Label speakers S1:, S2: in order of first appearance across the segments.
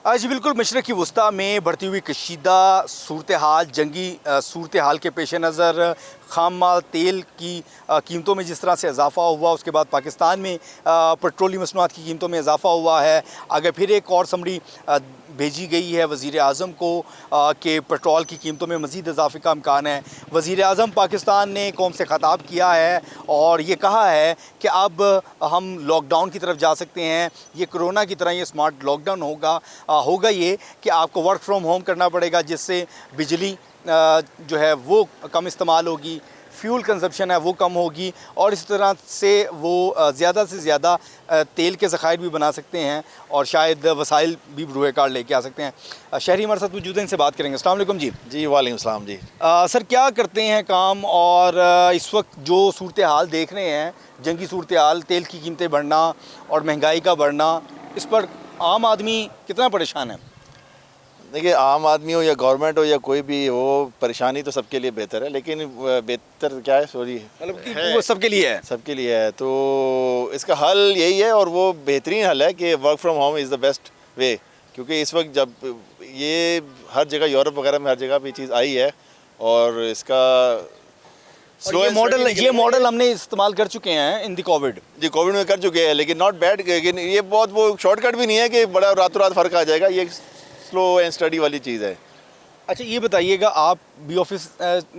S1: جی بالکل، مشرقی وسطیٰ میں بڑھتی ہوئی کشیدہ صورتحال، جنگی صورتحال کے پیش نظر خام مال تیل کی قیمتوں میں جس طرح سے اضافہ ہوا، اس کے بعد پاکستان میں پیٹرولیم مصنوعات کی قیمتوں میں اضافہ ہوا ہے۔ اگر پھر ایک اور سمری بھیجی گئی ہے وزیر اعظم کو کہ پیٹرول کی قیمتوں میں مزید اضافے کا امکان ہے۔ وزیر اعظم پاکستان نے قوم سے خطاب کیا ہے اور یہ کہا ہے کہ اب ہم لاک ڈاؤن کی طرف جا سکتے ہیں۔ یہ کرونا کی طرح یہ اسمارٹ لاک ڈاؤن ہوگا یہ کہ آپ کو ورک فرام ہوم کرنا پڑے گا، جس سے بجلی جو ہے وہ کم استعمال ہوگی، فیول کنزمپشن ہے وہ کم ہوگی، اور اس طرح سے وہ زیادہ سے زیادہ تیل کے ذخائر بھی بنا سکتے ہیں اور شاید وسائل بھی بروئے کار لے کے آ سکتے ہیں۔ شہری ہمارے ساتھ موجود ہیں، ان سے بات کریں گے۔ السلام علیکم جی۔
S2: جی وعلیکم السلام جی۔
S1: سر کیا کرتے ہیں کام، اور اس وقت جو صورتحال دیکھ رہے ہیں، جنگی صورتحال، تیل کی قیمتیں بڑھنا اور مہنگائی کا بڑھنا، اس پر عام آدمی کتنا پریشان ہے؟
S2: دیکھیے، عام آدمی ہو یا گورنمنٹ ہو یا کوئی بھی ہو، پریشانی تو سب کے لیے بہتر ہے، لیکن بہتر کیا ہے، سوری
S1: مطلب کہ وہ سب کے لیے ہے،
S2: سب کے لیے ہے، تو اس کا حل یہی ہے، اور وہ بہترین حل ہے کہ work from home is the best way, کیونکہ اس وقت جب یہ ہر جگہ یورپ وغیرہ میں ہر جگہ پہ یہ چیز آئی ہے، اور اس کا
S1: یہ ماڈل ہم نے استعمال کر چکے ہیں ان دی کووڈ۔
S2: جی کووڈ میں کر چکے ہیں، لیکن ناٹ بیڈ، لیکن یہ بہت وہ شارٹ کٹ بھی نہیں ہے کہ بڑا راتوں رات فرق آ جائے گا، یہ سلو اینڈ اسٹڈی والی چیز ہے۔
S1: اچھا یہ بتائیے گا، آپ بھی آفس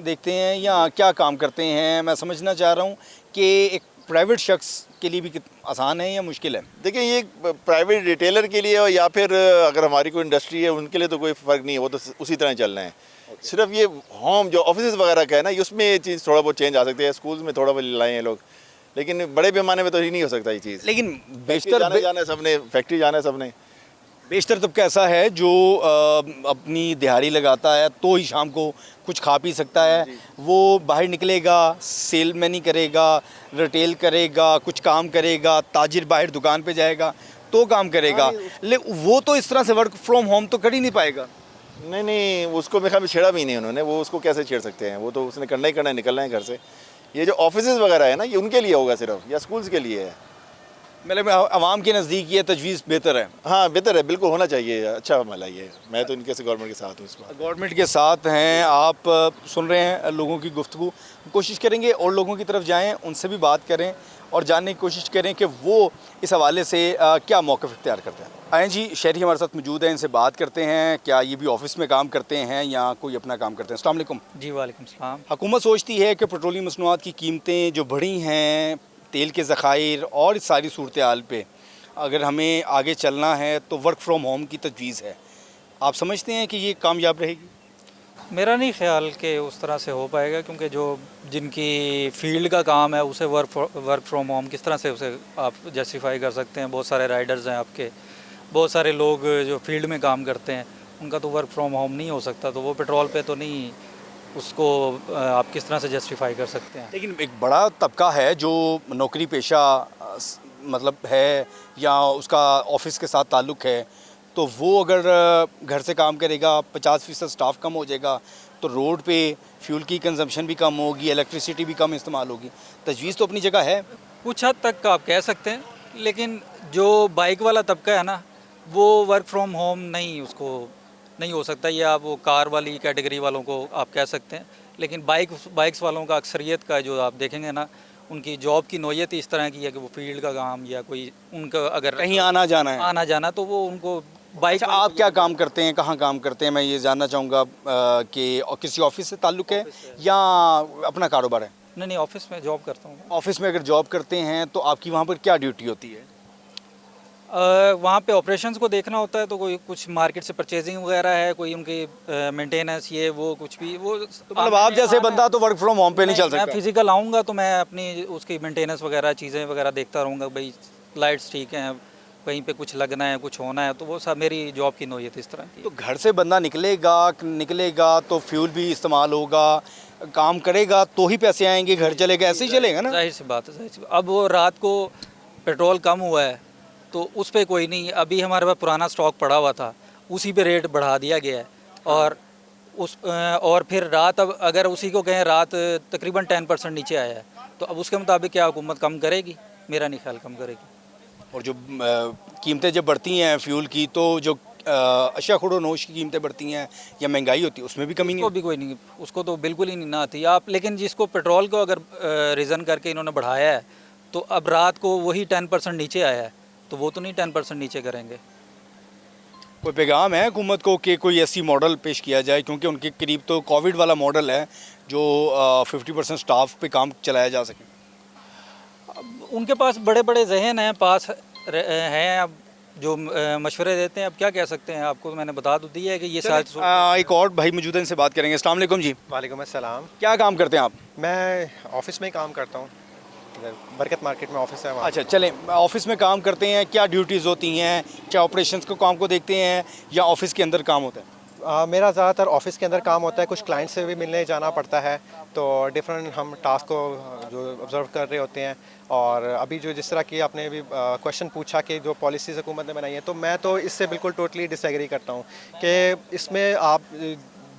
S1: دیکھتے ہیں یا کیا کام کرتے ہیں؟ میں سمجھنا چاہ رہا ہوں کہ ایک پرائیویٹ شخص کے لیے بھی آسان ہے یا مشکل ہے؟
S2: دیکھیں، یہ پرائیویٹ ریٹیلر کے لیے یا پھر اگر ہماری کوئی انڈسٹری ہے ان کے لیے تو کوئی فرق نہیں ہے، وہ تو اسی طرح چل رہے ہیں۔ صرف یہ ہوم جو آفیسز وغیرہ کا ہے نا، اس میں یہ چیز تھوڑا بہت چینج آ سکتی ہے، اسکولز میں تھوڑا بہت لائیں ہیں لوگ، لیکن بڑے پیمانے میں تو ہی نہیں ہو سکتا یہ چیز۔
S1: لیکن
S2: جانا ہے سب نے، فیکٹری جانا ہے سب نے۔
S1: بیشتر طبقہ ایسا ہے جو اپنی دہاڑی لگاتا ہے تو ہی شام کو کچھ کھا پی سکتا ہے، وہ باہر نکلے گا، سیل میں نہیں کرے گا، ریٹیل کرے گا، کچھ کام کرے گا، تاجر باہر دکان پہ جائے گا تو کام کرے گا، وہ تو اس طرح سے ورک فرام ہوم تو کر ہی نہیں پائے گا۔
S2: نہیں، اس کو میرے خیال میں چھیڑا بھی نہیں انہوں نے، وہ اس کو کیسے چھیڑ سکتے ہیں، وہ تو اس نے کرنا ہی کرنا ہے، نکلنا ہے گھر سے۔ یہ جو آفیسز وغیرہ ہے نا، یہ ان کے لیے ہوگا صرف، یا اسکولز کے لیے ہے۔
S1: مطلب عوام کے نزدیک یہ تجویز بہتر ہے؟
S2: ہاں بہتر ہے، بالکل ہونا چاہیے، اچھا عمل ہے یہ۔ میں تو ان کے گورنمنٹ کے ساتھ ہوں، اس بات
S1: گورنمنٹ کے ساتھ ہیں آپ، سن رہے ہیں لوگوں کی گفتگو، کوشش کریں گے اور لوگوں کی طرف جائیں، ان سے بھی بات کریں اور جاننے کی کوشش کریں کہ وہ اس حوالے سے کیا موقف اختیار کرتے ہیں۔ آئیں جی، شہری ہمارے ساتھ موجود ہیں، ان سے بات کرتے ہیں، کیا یہ بھی آفس میں کام کرتے ہیں یا کوئی اپنا کام کرتے ہیں۔ السلام علیکم
S3: جی وعلیکم السلام۔
S1: حکومت سوچتی ہے کہ پیٹرولیم مصنوعات کی قیمتیں جو بڑھی ہیں، تیل کے ذخائر اور اس ساری صورتحال پہ اگر ہمیں آگے چلنا ہے تو ورک فرام ہوم کی تجویز ہے، آپ سمجھتے ہیں کہ یہ کامیاب رہے گی؟
S3: میرا نہیں خیال کہ اس طرح سے ہو پائے گا، کیونکہ جو جن کی فیلڈ کا کام ہے اسے ورک فرام ہوم کس طرح سے اسے آپ جسٹیفائی کر سکتے ہیں؟ بہت سارے رائڈرز ہیں آپ کے، بہت سارے لوگ جو فیلڈ میں کام کرتے ہیں، ان کا تو ورک فرام ہوم نہیں ہو سکتا، تو وہ پیٹرول پہ تو نہیں، اس کو آپ کس طرح سے جسٹیفائی کر سکتے ہیں؟
S1: لیکن ایک بڑا طبقہ ہے جو نوکری پیشہ مطلب ہے یا اس کا آفس کے ساتھ تعلق ہے، تو وہ اگر گھر سے کام کرے گا، 50% سٹاف کم ہو جائے گا تو روڈ پہ فیول کی کنزمپشن بھی کم ہوگی، الیکٹریسٹی بھی کم استعمال ہوگی۔ تجویز تو اپنی جگہ ہے،
S3: کچھ حد تک آپ کہہ سکتے ہیں، لیکن جو بائک والا طبقہ ہے نا، وہ ورک فرام ہوم نہیں، اس کو نہیں ہو سکتا، یہ آپ وہ کار والی کیٹیگری والوں کو آپ کہہ سکتے ہیں، لیکن بائکس والوں کا اکثریت کا جو آپ دیکھیں گے نا، ان کی جاب کی نوعیت اس طرح کی ہے کہ وہ فیلڈ کا کام یا کوئی ان کا اگر
S1: کہیں آنا جانا
S3: تو وہ ان کو بائک۔
S1: اچھا آپ کیا کام کرتے ہیں، کہاں کام کرتے ہیں؟ میں یہ جاننا چاہوں گا کہ کسی آفس سے تعلق ہے یا اپنا کاروبار ہے؟
S3: نہیں، آفس میں جاب کرتا ہوں۔
S1: آفس میں اگر جاب کرتے ہیں تو آپ کی وہاں پر کیا ڈیوٹی ہوتی ہے؟
S3: وہاں پہ آپریشنس کو دیکھنا ہوتا ہے، تو کوئی کچھ مارکیٹ سے پرچیزنگ وغیرہ ہے، کوئی ان کی مینٹیننس، یہ وہ کچھ بھی، وہ
S1: مطلب آپ جیسے بندہ تو ورک فرام ہوم پہ نہیں چل سکتا؟
S3: میں فزیکل آؤں گا تو میں اپنی اس کی مینٹیننس وغیرہ چیزیں وغیرہ دیکھتا رہوں گا، بھائی لائٹس ٹھیک ہیں، کہیں پہ کچھ لگنا ہے، کچھ ہونا ہے، تو وہ سب میری جاب کی نوعیت اس طرح کی۔
S1: تو گھر سے بندہ نکلے گا تو فیول بھی استعمال ہوگا، کام کرے گا تو ہی پیسے آئیں گے، گھر چلے گا، ایسے ہی چلے گا نا؟
S3: ظاہر سی بات ہے، اب وہ رات کو پیٹرول کم ہوا ہے تو اس پہ کوئی نہیں، ابھی ہمارے پاس پرانا سٹاک پڑا ہوا تھا، اسی پہ ریٹ بڑھا دیا گیا ہے، اور پھر رات اب اگر اسی کو کہیں رات تقریباً 10% نیچے آیا ہے، تو اب اس کے مطابق کیا حکومت کم کرے گی؟ میرا نہیں خیال کم کرے گی۔
S1: اور جو قیمتیں جب بڑھتی ہیں فیول کی، تو جو اشیاء خوڑ و نوش کی قیمتیں بڑھتی ہیں یا مہنگائی ہوتی ہے اس میں بھی کمی
S3: اس
S1: نہیں
S3: کو بھی کوئی نہیں، اس کو تو بالکل ہی نہیں نہ آتی آپ، لیکن جس کو پیٹرول کو اگر ریزن کر کے انہوں نے بڑھایا ہے تو اب رات کو وہی 10% نیچے آیا ہے تو وہ تو نہیں 10% نیچے کریں گے۔
S1: کوئی پیغام ہے حکومت کو کہ کوئی ایسی ماڈل پیش کیا جائے، کیونکہ ان کے قریب تو کووڈ والا ماڈل ہے جو 50% سٹاف پہ کام چلایا جا سکے؟
S3: ان کے پاس بڑے بڑے ذہن ہیں، پاس ہیں، اب جو مشورے دیتے ہیں اب کیا کہہ سکتے ہیں، آپ کو میں نے بتا تو دیا ہے کہ یہ ساتھ
S1: ایک اور بھائی موجود ہیں، ان سے بات کریں گے۔ السلام علیکم جی،
S4: وعلیکم السلام۔
S1: کیا کام کرتے ہیں آپ؟
S4: میں آفس میں ہی کام کرتا ہوں، ادھر برکت مارکیٹ میں آفس ہے وہاں۔
S1: اچھا چلیں، آفس میں کام کرتے ہیں، کیا ڈیوٹیز ہوتی ہیں؟ کیا آپریشنس کو کام کو دیکھتے ہیں یا آفس کے اندر کام ہوتا ہے؟
S4: میرا زیادہ تر آفس کے اندر کام ہوتا ہے، کچھ کلائنٹ سے بھی ملنے جانا پڑتا ہے، تو ڈفرینٹ ہم ٹاسک کو جو آبزرو کر رہے ہوتے ہیں۔ اور ابھی جو جس طرح کی آپ نے بھی کویشچن پوچھا کہ جو پالیسیز حکومت نے بنائی ہیں، تو میں تو اس سے بالکل ٹوٹلی ڈس ایگری کرتا ہوں کہ اس میں آپ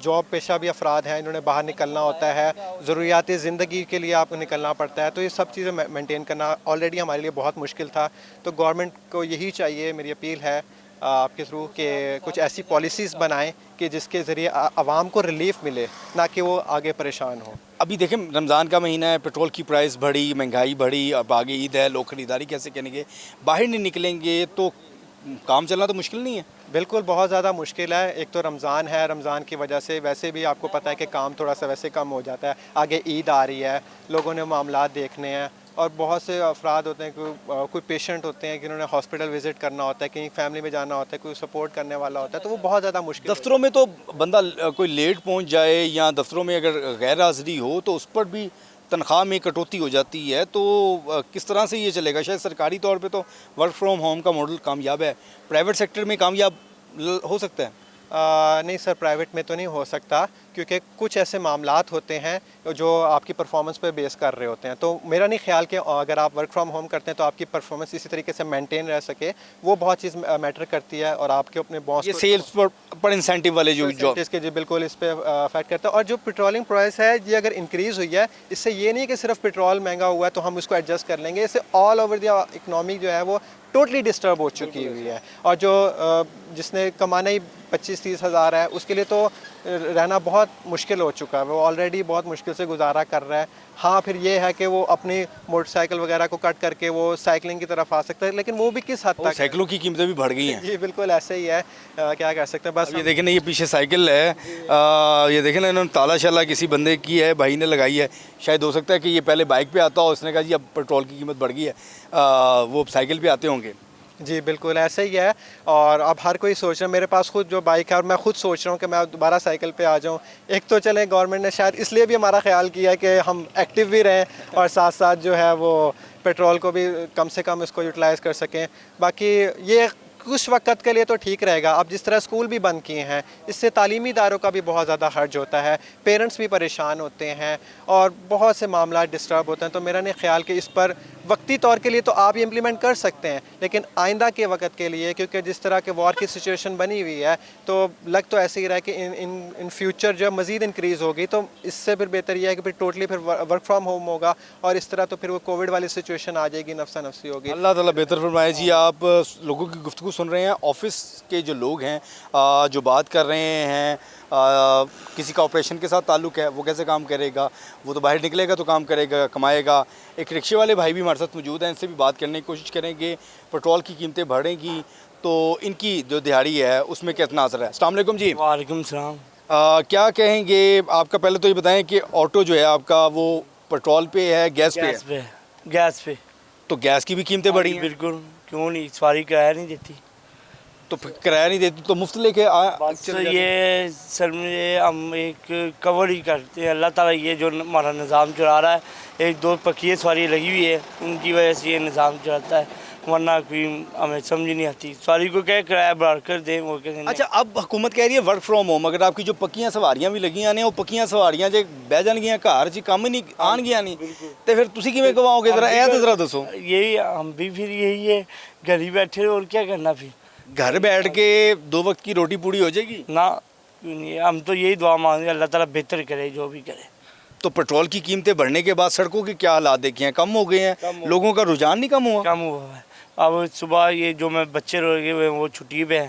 S4: جاب پیشہ بھی افراد ہیں، انہوں نے باہر نکلنا ہوتا ہے، ضروریات زندگی کے لیے آپ کو نکلنا پڑتا ہے، تو یہ سب چیزیں مینٹین کرنا آلریڈی ہمارے لیے بہت مشکل تھا۔ تو گورنمنٹ کو یہی چاہیے، میری اپیل ہے آپ کے تھرو، کہ کچھ ایسی پالیسیز بنائیں کہ جس کے ذریعے عوام کو ریلیف ملے، نہ کہ وہ آگے پریشان ہوں۔
S1: ابھی دیکھیں رمضان کا مہینہ ہے، پیٹرول کی پرائس بڑھی، مہنگائی بڑھی، اب آگے عید ہے، لوگ خریداری کیسے کریں گے؟ باہر نہیں نکلیں گے تو کام چلنا تو مشکل نہیں ہے؟
S4: بالکل بہت زیادہ مشکل ہے۔ ایک تو رمضان ہے، رمضان کی وجہ سے ویسے بھی آپ کو پتہ ہے کہ کام تھوڑا سا ویسے کم ہو جاتا ہے، آگے عید آ رہی ہے، لوگوں نے معاملات دیکھنے ہیں، اور بہت سے افراد ہوتے ہیں، کوئی پیشنٹ ہوتے ہیں کہ انہوں نے ہاسپٹل وزٹ کرنا ہوتا ہے، کہیں فیملی میں جانا ہوتا ہے، کوئی سپورٹ کرنے والا ہوتا ہے، تو وہ بہت زیادہ مشکل
S1: دفتروں میں تو بندہ کوئی لیٹ پہنچ جائے یا دفتروں میں اگر غیر حاضری ہو تو اس پر بھی تنخواہ میں کٹوتی ہو جاتی ہے، تو کس طرح سے یہ چلے گا؟ شاید سرکاری طور پہ تو ورک فرام ہوم کا ماڈل کامیاب ہے، پرائیویٹ سیکٹر میں کامیاب ہو سکتا ہے؟
S4: نہیں سر، پرائیویٹ میں تو نہیں ہو سکتا، کیونکہ کچھ ایسے معاملات ہوتے ہیں جو آپ کی پرفارمنس پہ بیس کر رہے ہوتے ہیں، تو میرا نہیں خیال کہ اگر آپ ورک فرام ہوم کرتے ہیں تو آپ کی پرفارمنس اسی طریقے سے مینٹین رہ سکے، وہ بہت چیز میٹر کرتی ہے، اور آپ کے اپنے باس
S1: یہ سیلز پر انسینٹیو والے جو
S4: اس کے جی بالکل اس پہ افیکٹ کرتا ہے۔ اور جو پیٹرولنگ پرائس ہے یہ اگر انکریز ہوئی ہے، اس سے یہ نہیں کہ صرف پیٹرول مہنگا ہوا ہے تو ہم اس کو ایڈجسٹ کر لیں گے، اس سے آل اوور دی اکنامی جو ہے وہ ٹوٹلی ڈسٹرب ہو چکی ہوئی ہے، اور جو جس نے کمانا ہی 25-30 ہزار ہے، اس کے لیے تو رہنا بہت مشکل ہو چکا ہے، وہ آلریڈی بہت مشکل سے گزارا کر رہا ہے۔ ہاں پھر یہ ہے کہ وہ اپنی موٹر سائیکل وغیرہ کو کٹ کر کے وہ سائیکلنگ کی طرف آ سکتا ہے، لیکن وہ بھی کس حد تک؟
S1: سائیکلوں کی قیمتیں بھی بڑھ گئی ہیں۔
S4: جی بالکل ایسے ہی ہے، کیا کر سکتے ہیں بس۔
S1: یہ دیکھیں نا، یہ پیچھے سائیکل ہے، یہ دیکھیں نا، انہوں نے تالا شالا کسی بندے کی ہے، بھائی نے لگائی ہے، شاید ہو سکتا ہے کہ یہ پہلے بائک پہ آتا ہو، اس نے کہا جی اب پیٹرول کی قیمت بڑھ گئی ہے، وہ سائیکل پہ آتے ہوں گے۔
S4: جی بالکل ایسے ہی ہے، اور اب ہر کوئی سوچ رہا ہے، میرے پاس خود جو بائک ہے اور میں خود سوچ رہا ہوں کہ میں دوبارہ سائیکل پہ آ جاؤں۔ ایک تو چلیں گورنمنٹ نے شاید اس لیے بھی ہمارا خیال کیا ہے کہ ہم ایکٹیو بھی رہیں، اور ساتھ ساتھ جو ہے وہ پیٹرول کو بھی کم سے کم اس کو یوٹیلائز کر سکیں۔ باقی یہ کچھ وقت کے لیے تو ٹھیک رہے گا۔ اب جس طرح اسکول بھی بند کیے ہیں، اس سے تعلیمی اداروں کا بھی بہت زیادہ خرچ ہوتا ہے، پیرنٹس بھی پریشان ہوتے ہیں، اور بہت سے معاملات ڈسٹرب ہوتے ہیں، تو میرا نہیں خیال کہ اس پر وقتی طور کے لیے تو آپ یہ امپلیمنٹ کر سکتے ہیں، لیکن آئندہ کے وقت کے لیے، کیونکہ جس طرح کے وار کی سچویشن بنی ہوئی ہے، تو لگ تو ایسے ہی رہا ہے کہ ان فیوچر جو مزید انکریز ہوگی، تو اس سے پھر بہتر یہ ہے کہ پھر ٹوٹلی پھر ورک فرام ہوم ہوگا، اور اس طرح تو پھر وہ کووڈ والی سچویشن آ جائے گی، نفسا نفسی ہوگی۔
S1: اللہ تعالیٰ بہتر فرمائے جی۔ آپ لوگوں کی گفتگو سن رہے ہیں، آفس کے جو لوگ ہیں جو بات کر رہے ہیں، کسی کا آپریشن کے ساتھ تعلق ہے، وہ کیسے کام کرے گا؟ وہ تو باہر نکلے گا تو کام کرے گا، کمائے گا۔ ایک رکشے والے بھائی بھی ہمارے ساتھ موجود ہیں، ان سے بھی بات کرنے کی کوشش کریں گے۔ پیٹرول کی قیمتیں بڑھیں گی تو ان کی جو دیہڑی ہے اس میں کتنا اثر ہے؟ السلام علیکم جی۔
S5: وعلیکم السلام۔
S1: کیا کہیں گے آپ کا؟ پہلے تو یہ بتائیں کہ آٹو جو ہے آپ کا وہ پیٹرول پہ ہے، گیس پہ ہے؟
S5: گیس پہ
S1: تو گیس کی بھی قیمتیں بڑھی ہیں،
S5: بالکل، کیوں نہیں، سواری کرایہ نہیں دیتی
S1: تو پھر کرایہ نہیں دیتی تو مفت لے کے
S5: تو یہ سر میں ہم ایک کور ہی کرتے ہیں۔ اللہ تعالیٰ یہ جو ہمارا نظام چلا رہا ہے، ایک دو پکیے سواری لگی ہوئی ہے، ان کی وجہ سے یہ نظام چلاتا ہے، ورنہ کوئی ہمیں سمجھ نہیں آتی۔ سواری کو کیا کرایہ بڑھ کر دیں، وہ کہتے ہیں
S1: اچھا اب حکومت کہہ رہی ہے ورک فرام ہوم، اگر آپ کی جو پکیاں سواریاں بھی لگیاں نے وہ پکیاں سواریاں جو بہ جان گیا گھر جی کم ہی نہیں آن گیا نہیں، تو پھر تسی کیویں کواؤ گے؟ ذرا یہ تو ذرا دسو۔
S5: یہی ہم بھی پھر یہی ہے، گھر ہی بیٹھے اور کیا کرنا پھر،
S1: گھر بیٹھ کے 2 وقت کی روٹی پوری ہو جائے گی؟
S5: نہ کیوں نہیں، ہم تو یہی دعا مانگیں گے اللہ تعالیٰ بہتر کرے جو بھی کرے۔
S1: تو پیٹرول کی قیمتیں بڑھنے کے بعد سڑکوں کے کیا حالات دیکھے ہیں؟ کم ہو گئے ہیں، لوگوں کا رجحان نہیں کم ہوا؟
S5: کم ہوا ہے۔ اب صبح یہ جو میں بچے رہ گئے ہوئے ہیں وہ چھٹی پہ ہیں،